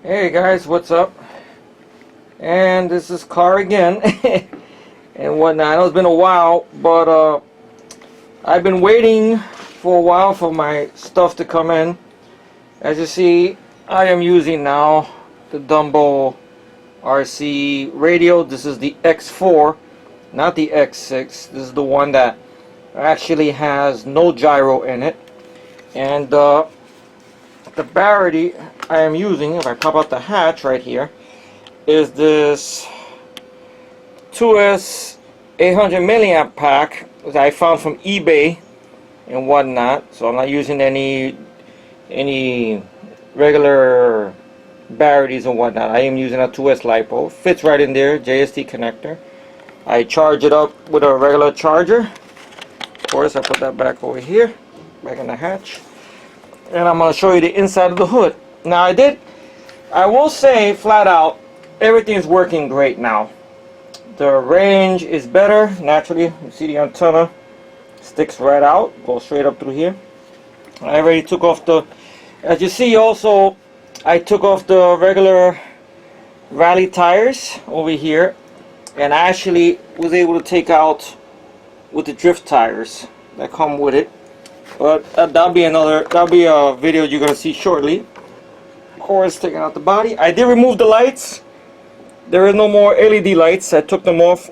Hey guys, what's up? And this is Car again and whatnot. I know it's been a while, but I've been waiting for a while for my stuff to come in. As you see, I am using now the Dumbo RC radio. This is the X4, not the X6. This is the one that actually has no gyro in it. And the battery I am using, if I pop out the hatch right here, is this 2S 800 milliamp pack that I found from eBay and whatnot. So I'm not using any regular batteries and whatnot. I am using a 2S LiPo. Fits right in there, JST connector. I charge it up with a regular charger. Of course, I put that back over here, back in the hatch. And I'm going to show you the inside of the hood. Now I will say flat out, everything's working great now. The range is better, naturally. You see the antenna sticks right out, goes straight up through here. I already took off the, as you see also, I took off the regular rally tires over here. And I actually was able to take out with the drift tires that come with it. But that'll be a video you're gonna see shortly. Of course, taking out the body. I did remove the lights. There is no more LED lights. I took them off.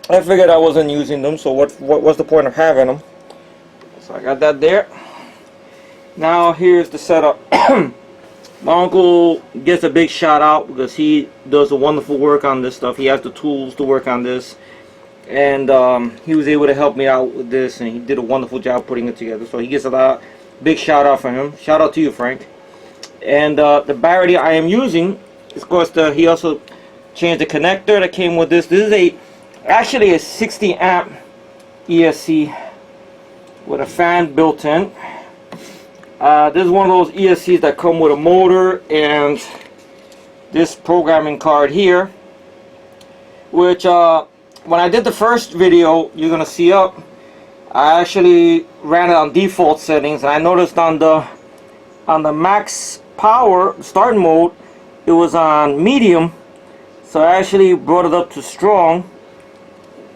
I figured I wasn't using them, so what's the point of having them? So I got that there. Now here's the setup. My uncle gets a big shout out because he does a wonderful work on this stuff. He has the tools to work on this. And he was able to help me out with this, and he did a wonderful job putting it together. So he gets a big shout out from him. Shout out to you, Frank. And the battery I am using, of course, he also changed the connector that came with this. This is actually a 60 amp ESC with a fan built in. This is one of those ESCs that come with a motor and this programming card here, which when I did the first video you're gonna see up, I actually ran it on default settings, and I noticed on the max power start mode it was on medium, so I actually brought it up to strong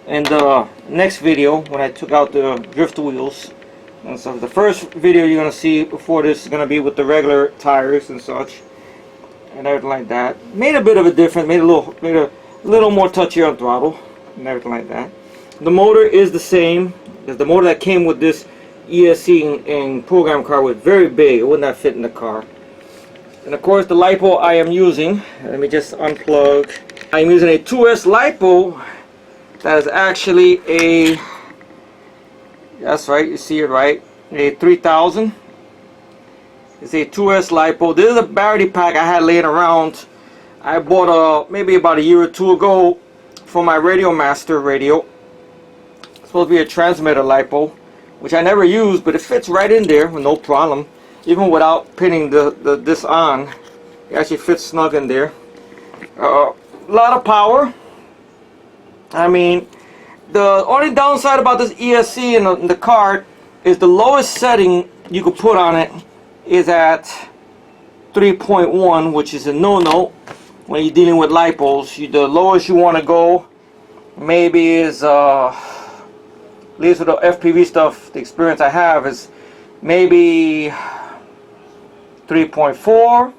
in the next video when I took out the drift wheels. And so the first video you're gonna see before this is gonna be with the regular tires and such and everything like that. Made a bit of a difference, made a little more touchy on throttle and everything like that. The motor is the same, because the motor that came with this ESC and program car was very big. It would not fit in the car. And of course the LiPo I am using, let me just unplug. I am using a 2S LiPo that is actually a, that's right, you see it right, a 3000. It's a 2S LiPo. This is a battery pack I had laying around. I bought maybe about a year or two ago for my Radio Master radio. It's supposed to be a transmitter LiPo, which I never used, but it fits right in there with no problem, even without pinning this on. It actually fits snug in there. A lot of power. I mean, the only downside about this ESC in the card is the lowest setting you could put on it is at 3.1, which is a no-no. When you're dealing with LiPos, the lowest you want to go maybe is, at least with the FPV stuff, the experience I have is maybe 3.4.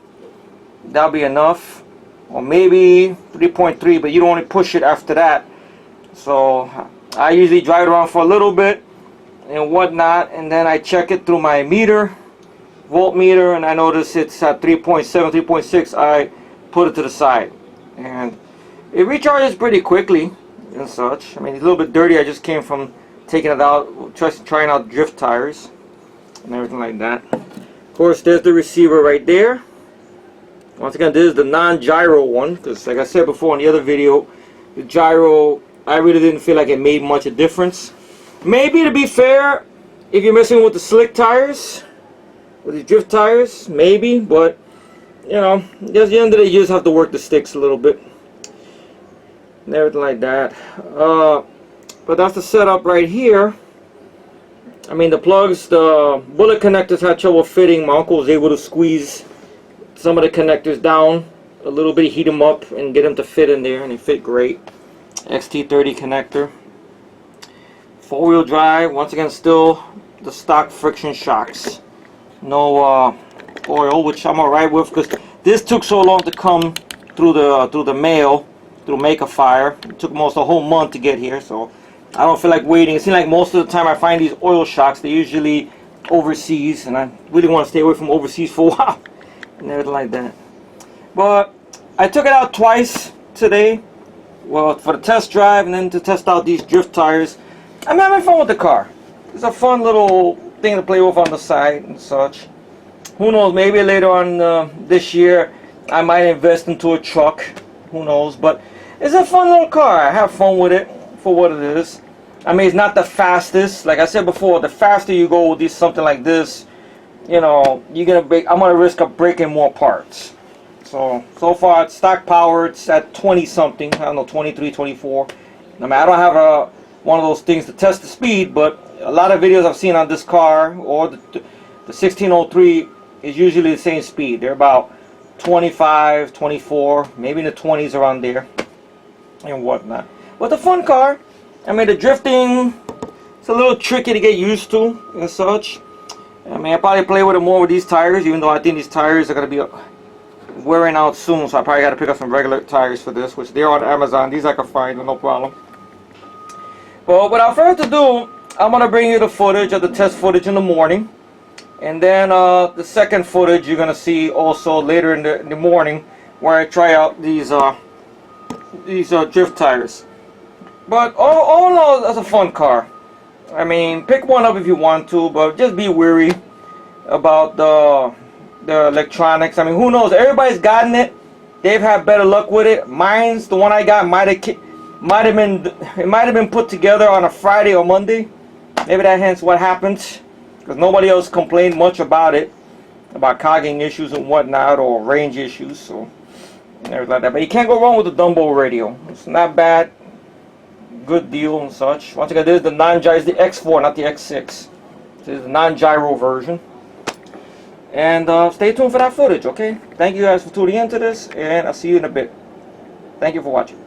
That'll be enough. Or maybe 3.3, but you don't want to push it after that. So I usually drive it around for a little bit and whatnot, and then I check it through my meter, voltmeter, and I notice it's at 3.7, 3.6. I put it to the side, and it recharges pretty quickly and such. I mean, it's a little bit dirty. I just came from taking it out, trying out drift tires and everything like that. Of course, there's the receiver right there. Once again, this is the non-gyro one, because like I said before in the other video, the gyro, I really didn't feel like it made much of a difference. Maybe, to be fair, if you're messing with the slick tires, with the drift tires, maybe, but you know, at the end of the day, you just have to work the sticks a little bit and everything like that. But that's the setup right here. I mean, the plugs, the bullet connectors had trouble fitting. My uncle was able to squeeze some of the connectors down a little bit, heat them up, and get them to fit in there, and they fit great. XT30 connector. 4-wheel drive, once again, still the stock friction shocks. No oil, which I'm alright with, because this took so long to come through the mail, through Make-A-Fire. It took almost a whole month to get here, so I don't feel like waiting. It seems like most of the time I find these oil shocks, they're usually overseas, and I really want to stay away from overseas for a while. Never like that. But I took it out twice today, well, for the test drive and then to test out these drift tires. I'm having fun with the car. It's a fun little thing to play with on the side and such. Who knows, maybe later on this year I might invest into a truck. Who knows, but it's a fun little car. I have fun with it for what it is. I mean, it's not the fastest. Like I said before, the faster you go with something like this, you know, I'm gonna risk of breaking more parts. So far it's stock power. It's at 20 something. I don't know, 23, 24. I mean, I don't have one of those things to test the speed, but a lot of videos I've seen on this car, or the 1603, is usually the same speed. They're about 25, 24, maybe in the 20s around there and whatnot. But a fun car. I mean, the drifting, it's a little tricky to get used to and such. I mean, I probably play with it more with these tires, even though I think these tires are going to be wearing out soon, so I probably got to pick up some regular tires for this, which they're on Amazon. These I can find, no problem. But without further ado, I'm going to bring you the footage of the test footage in the morning. And then the second footage you're going to see also later in the morning, where I try out these drift tires. But all in all, that's a fun car. I mean, pick one up if you want to, but just be wary about the electronics. I mean, who knows? Everybody's gotten it. They've had better luck with it. Mine's, the one I got, might have been put together on a Friday or Monday. Maybe that hence what happened, because nobody else complained much about it, about cogging issues and whatnot, or range issues, so and everything like that. But you can't go wrong with the Dumbo radio. It's not bad. Good deal and such. Once again, this is the non-gyro, it's the X4, not the X6. This is the non-gyro version. And stay tuned for that footage, okay? Thank you guys for tuning into this, and I'll see you in a bit. Thank you for watching.